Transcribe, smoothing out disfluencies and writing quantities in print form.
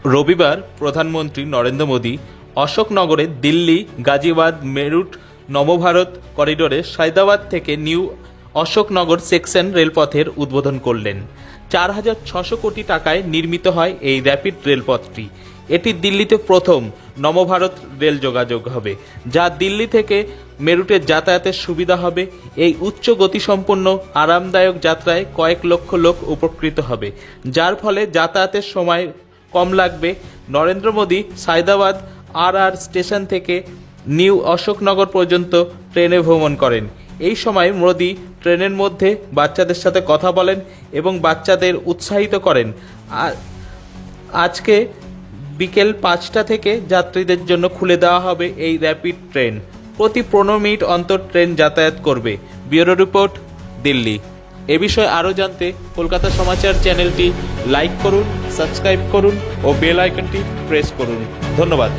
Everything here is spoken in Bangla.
রবিবার প্রধানমন্ত্রী নরেন্দ্র মোদী অশোকনগরে দিল্লি গাজিয়াবাদ মেরুট নবভারত করিডোরে সায়দাবাদ থেকে নিউ অশোকনগর সেকশন রেলপথের উদ্বোধন করলেন। 4,600 কোটি টাকায় নির্মিত হয় এই র্যাপিড রেলপথটি। এটি দিল্লিতে প্রথম নবভারত রেল যোগাযোগ হবে, যা দিল্লি থেকে মেরুটের যাতায়াতের সুবিধা হবে। এই উচ্চ গতিসম্পন্ন আরামদায়ক যাত্রায় কয়েক লক্ষ লোক উপকৃত হবে, যার ফলে যাতায়াতের সময় কম লাগবে। নরেন্দ্র মোদী সায়দাবাদ আর স্টেশন থেকে নিউ অশোকনগর পর্যন্ত ট্রেনে ভ্রমণ করেন। এই সময় মোদী ট্রেনের মধ্যে বাচ্চাদের সাথে কথা বলেন এবং বাচ্চাদের উৎসাহিত করেন। আজকে বিকেল 5টা থেকে যাত্রীদের জন্য খুলে দেওয়া হবে এই র্যাপিড ট্রেন। প্রতি 15 মিনিট অন্তর ট্রেন যাতায়াত করবে। Bureau report, Delhi. এ বিষয়ে আরও জানতে কলকাতা সমাচার চ্যানেলটি লাইক করুন, সাবস্ক্রাইব করুন ও বেল আইকনটি প্রেস করুন। ধন্যবাদ।